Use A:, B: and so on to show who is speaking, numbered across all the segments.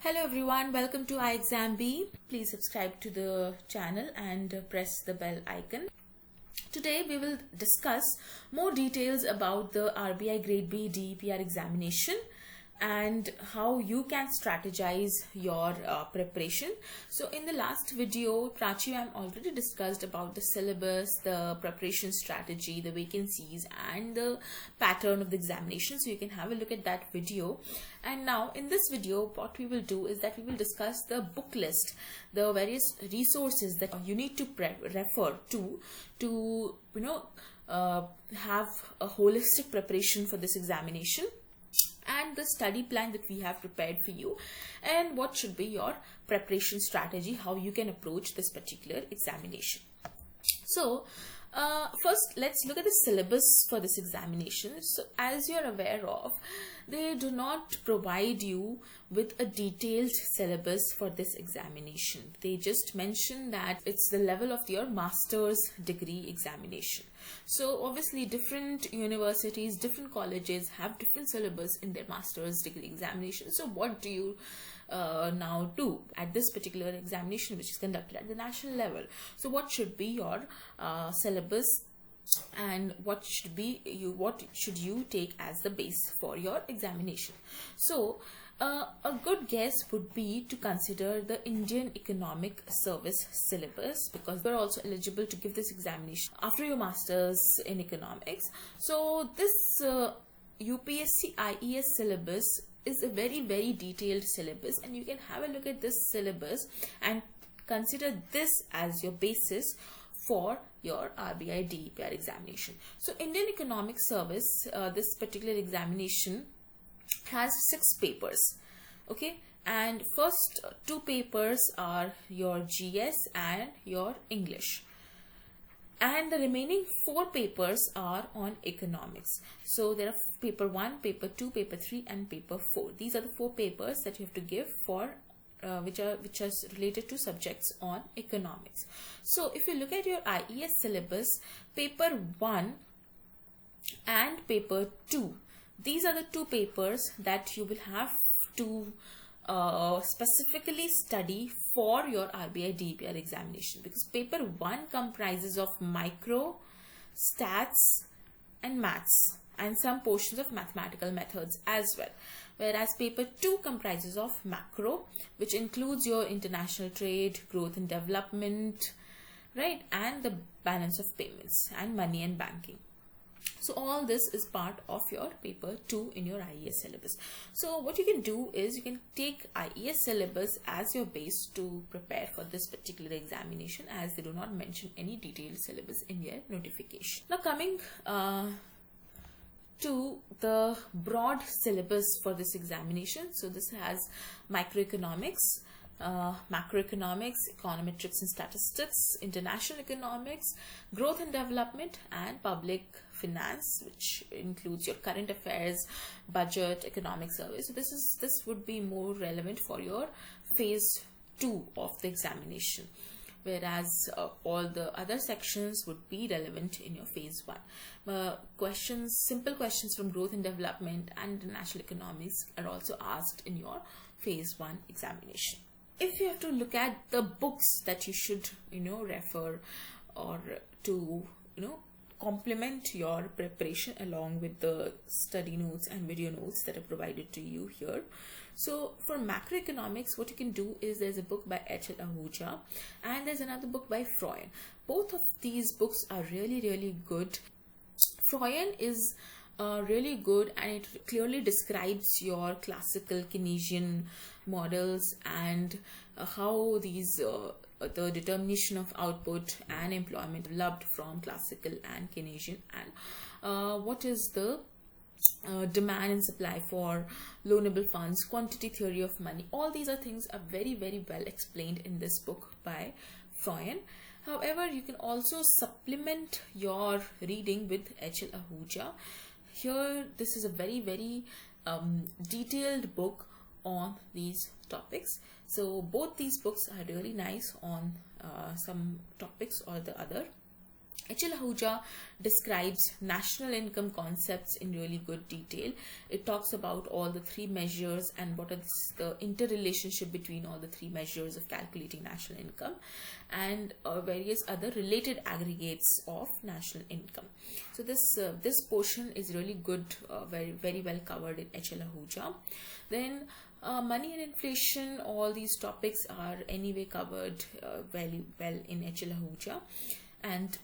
A: Hello everyone, welcome to iExam B. Please subscribe to the channel and press the bell icon. Today we will discuss more details about the RBI Grade B DEPR examination and how you can strategize your preparation. So in the last video, Prachi Mam already discussed about the syllabus, the preparation strategy, the vacancies and the pattern of the examination. So you can have a look at that video. And now in this video, what we will do is that we will discuss the book list, the various resources that you need to refer to have a holistic preparation for this examination, and the study plan that we have prepared for you, and what should be your preparation strategy, how you can approach this particular examination. So first let's look at the syllabus for this examination. So as you're aware of, they do not provide you with a detailed syllabus for this examination. They just mention that it's the level of your master's degree examination. So obviously different universities, different colleges have different syllabus in their master's degree examination. So what do you now do at this particular examination, which is conducted at the national level? So what should be your syllabus, and what should you take as the base for your examination? So a good guess would be to consider the Indian Economic Service syllabus, because you're also eligible to give this examination after your masters in economics. So this UPSC IES syllabus is a very detailed syllabus, and you can have a look at this syllabus and consider this as your basis for your RBI Depr examination. So Indian Economic Service, this particular examination has 6 papers, okay, and first 2 papers are your GS and your English, and the remaining 4 papers are on economics. So there are paper 1, paper 2, paper 3 and paper 4. These are the 4 papers that you have to give for which are related to subjects on economics. So if you look at your IES syllabus, paper 1 and paper 2, these are the 2 papers that you will have to specifically study for your RBI Depr examination, because paper 1 comprises of micro, stats and maths and some portions of mathematical methods as well, whereas paper 2 comprises of macro, which includes your international trade, growth and development, right, and the balance of payments and money and banking. So all this is part of your paper 2 in your IES syllabus. So what you can do is you can take IES syllabus as your base to prepare for this particular examination, as they do not mention any detailed syllabus in their notification. Now coming to the broad syllabus for this examination. So this has microeconomics, macroeconomics, econometrics and statistics, international economics, growth and development and public finance, which includes your current affairs, budget, economic survey. So this would be more relevant for your phase 2 of the examination, whereas all the other sections would be relevant in your phase 1. Simple questions from growth and development and international economics are also asked in your phase 1 examination. If you have to look at the books that you should refer or to complement your preparation along with the study notes and video notes that are provided to you here. So for macroeconomics, what you can do is there's a book by H.L. Ahuja and there's another book by Freund. Both of these books are really good. Freund is really good, and it clearly describes your classical Keynesian models and how these the determination of output and employment developed from classical and Keynesian, and what is the demand and supply for loanable funds, quantity theory of money. All these are things are very well explained in this book by Freund. However, you can also supplement your reading with H.L. Ahuja. Here, this is a very detailed book on these topics. So both these books are really nice on some topics or the other. H.L. Ahuja describes national income concepts in really good detail. It talks about all the three measures and what are the interrelationship between all the three measures of calculating national income, and various other related aggregates of national income. So this portion is really good, very well covered in H.L. Ahuja. Then money and inflation, all these topics are anyway covered very well in H.L. Ahuja. And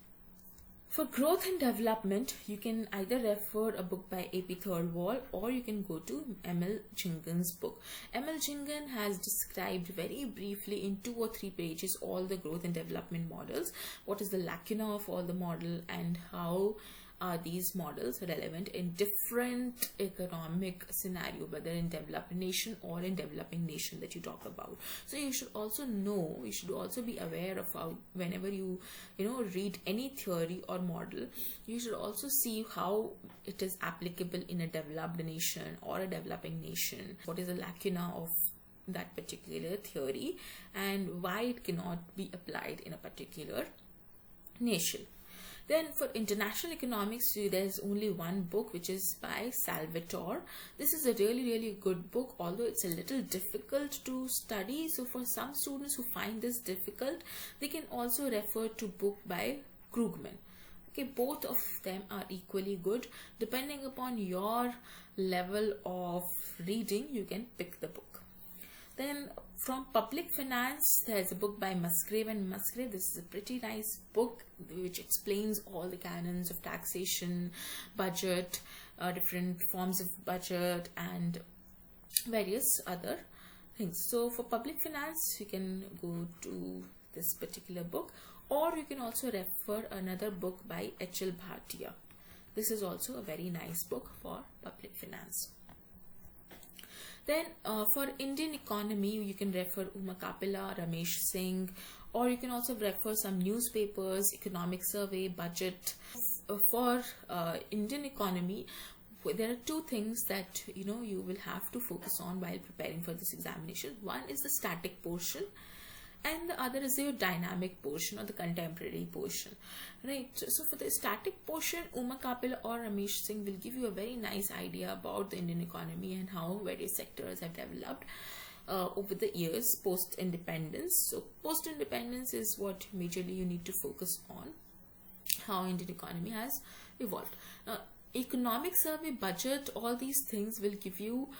A: for growth and development, you can either refer a book by A.P. Thirdwall or you can go to M.L. Jingan's book. M.L. Jingan has described very briefly in 2 or 3 pages all the growth and development models, what is the lacuna of all the model, and how are these models relevant in different economic scenario, whether in developed nation or in developing nation that you talk about. So you should also know, you should also be aware of how whenever you read any theory or model, you should also see how it is applicable in a developed nation or a developing nation. What is the lacuna of that particular theory and why it cannot be applied in a particular nation. Then for international economics, there's only one book, which is by Salvatore. This is a really good book, although it's a little difficult to study. So for some students who find this difficult, they can also refer to book by Krugman. Okay, both of them are equally good. Depending upon your level of reading, you can pick the book. Then from public finance, there's a book by Musgrave and Musgrave. This is a pretty nice book which explains all the canons of taxation, budget, different forms of budget and various other things. So for public finance, you can go to this particular book, or you can also refer another book by H.L. Bhatia. This is also a very nice book for public finance. Then for Indian economy, you can refer Uma Kapila, Ramesh Singh, or you can also refer some newspapers, economic survey, budget. For Indian economy, there are 2 things that you will have to focus on while preparing for this examination. One is the static portion, and the other is your dynamic portion or the contemporary portion, right? So for the static portion, Uma Kapil or Ramesh Singh will give you a very nice idea about the Indian economy and how various sectors have developed over the years post-independence. So post-independence is what majorly you need to focus on, how Indian economy has evolved. Now, economic survey, budget, all these things will give you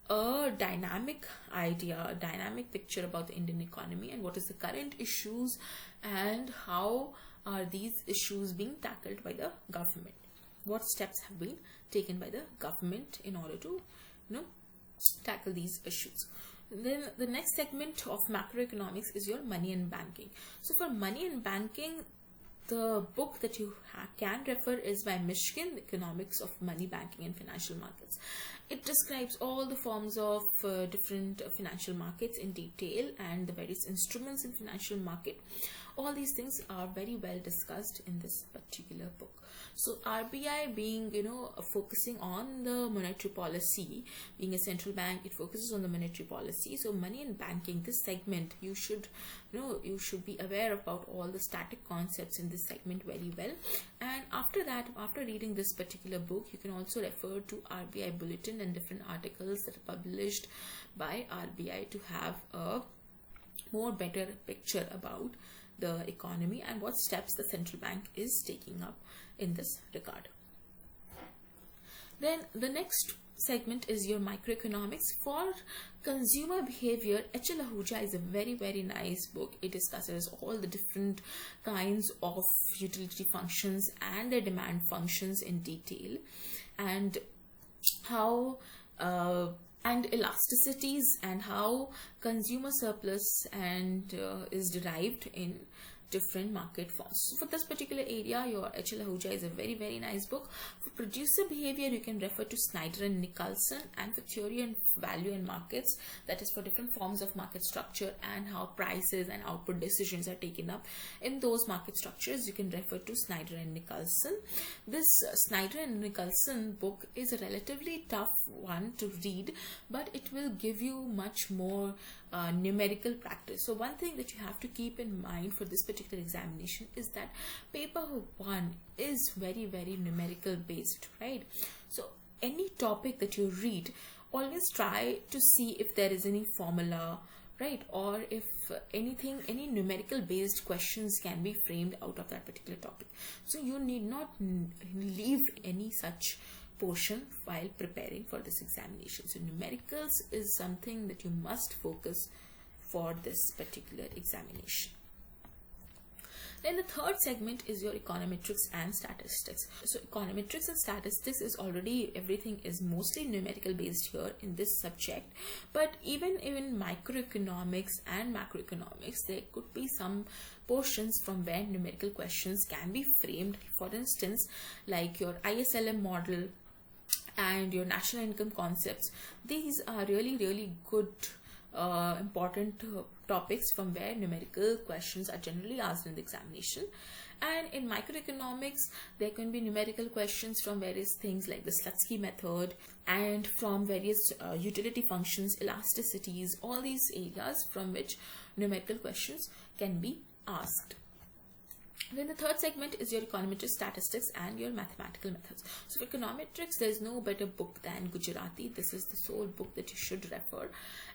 A: a dynamic idea, a dynamic picture about the Indian economy and what is the current issues and how are these issues being tackled by the government. What steps have been taken by the government in order to tackle these issues. Then the next segment of macroeconomics is your money and banking. So for money and banking, the book that you can refer is by Mishkin, Economics of Money, Banking and Financial Markets. It describes all the forms of different financial markets in detail and the various instruments in financial market. All these things are very well discussed in this particular book. So RBI being, focusing on the monetary policy, being a central bank, it focuses on the monetary policy. So money and banking, this segment, you should be aware about all the static concepts in this segment very well. And after that, after reading this particular book, you can also refer to RBI Bulletin and different articles that are published by RBI to have a more better picture about the economy and what steps the central bank is taking up in this regard. Then the next segment is your microeconomics. For consumer behavior, H.L. Ahuja is a very nice book. It discusses all the different kinds of utility functions and their demand functions in detail, and how and elasticities and how consumer surplus and is derived in different market forms. So for this particular area, your H.L. Ahuja is a very nice book. For producer behavior, you can refer to Snyder and Nicholson, and for theory and value and markets, that is for different forms of market structure and how prices and output decisions are taken up in those market structures, you can refer to Snyder and Nicholson. This Snyder and Nicholson book is a relatively tough one to read, but it will give you much more numerical practice. So one thing that you have to keep in mind for this particular examination is that paper 1 is very, very numerical based, right? So any topic that you read, always try to see if there is any formula, right, or if any numerical based questions can be framed out of that particular topic. So you need not leave any such portion while preparing for this examination. So numericals is something that you must focus for this particular examination. Then the third segment is your econometrics and statistics. So econometrics and statistics is already, everything is mostly numerical based here in this subject, but even microeconomics and macroeconomics, there could be some portions from where numerical questions can be framed. For instance, like your ISLM model and your national income concepts. These are really, really good important topics from where numerical questions are generally asked in the examination. And in microeconomics, there can be numerical questions from various things like the Slutsky method and from various utility functions, elasticities, all these areas from which numerical questions can be asked. Then the third segment is your econometrics, statistics and your mathematical methods. So for econometrics, there is no better book than Gujarati. This is the sole book that you should refer.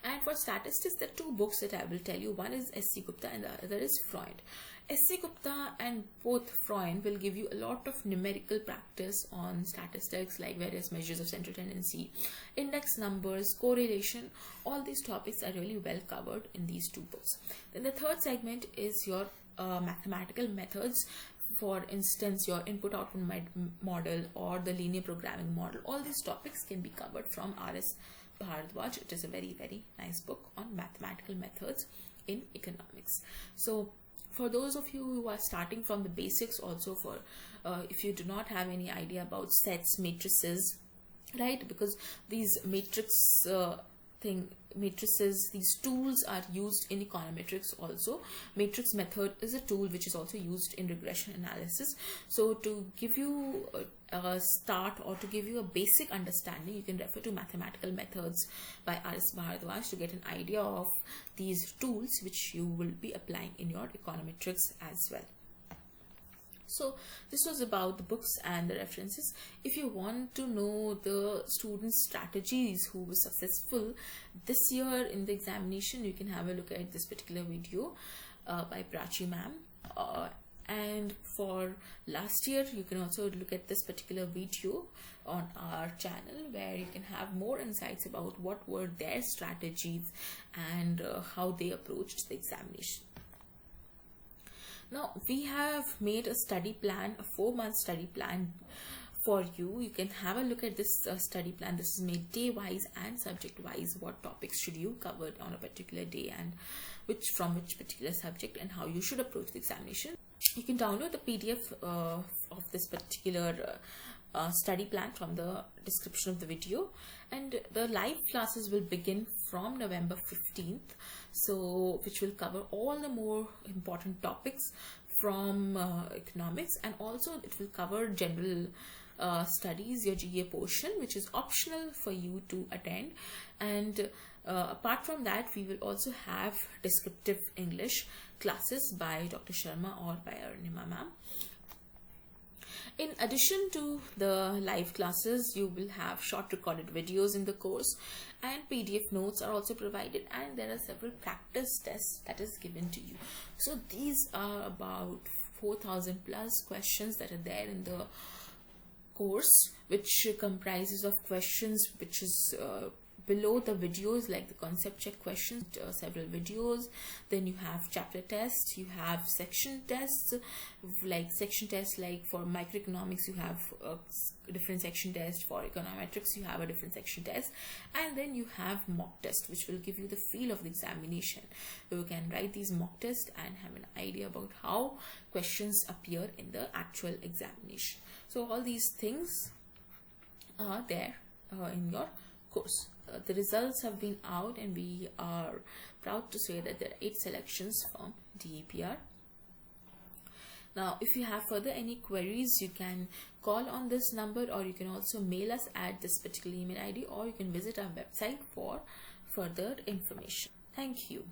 A: And for statistics, there are two books that I will tell you. One is S.C. Gupta and the other is Freund. S.C. Gupta and both Freund will give you a lot of numerical practice on statistics, like various measures of central tendency, index numbers, correlation. All these topics are really well covered in these two books. Then the third segment is your mathematical methods. For instance, your input-output model or the linear programming model. All these topics can be covered from R.S. Bharadwaj. It is a very, very nice book on mathematical methods in economics. So for those of you who are starting from the basics, also for if you do not have any idea about sets, matrices, right, because these matrices, these tools are used in econometrics also. Matrix method is a tool which is also used in regression analysis. So to give you a start or to give you a basic understanding, you can refer to mathematical methods by R.S. Bharadwaj to get an idea of these tools which you will be applying in your econometrics as well. So this was about the books and the references. If you want to know the students' strategies who were successful this year in the examination, you can have a look at this particular video by Aditi Mam. And for last year, you can also look at this particular video on our channel, where you can have more insights about what were their strategies and how they approached the examination. Now we have made a study plan, a 4-month study plan for you. You can have a look at this study plan. This is made day wise and subject wise. What topics should you cover on a particular day and from which particular subject, and how you should approach the examination. You can download the PDF of this particular study plan from the description of the video, and the live classes will begin from November 15th, so which will cover all the more important topics from economics, and also it will cover general studies, your GA portion, which is optional for you to attend. And apart from that, we will also have descriptive English classes by Dr. Sharma or by Aditi Mam. In addition to the live classes, you will have short recorded videos in the course, and PDF notes are also provided, and there are several practice tests that is given to you. So these are about 4,000 plus questions that are there in the course, which comprises of questions which is below the videos, like the concept check questions, several videos. Then you have chapter tests, you have section tests, like for microeconomics you have a different section test, for econometrics you have a different section test, and then you have mock test, which will give you the feel of the examination. You can write these mock tests and have an idea about how questions appear in the actual examination. So all these things are there in your course. The results have been out, and we are proud to say that there are 8 selections from DEPR. Now, if you have further any queries, you can call on this number, or you can also mail us at this particular email ID, or you can visit our website for further information. Thank you.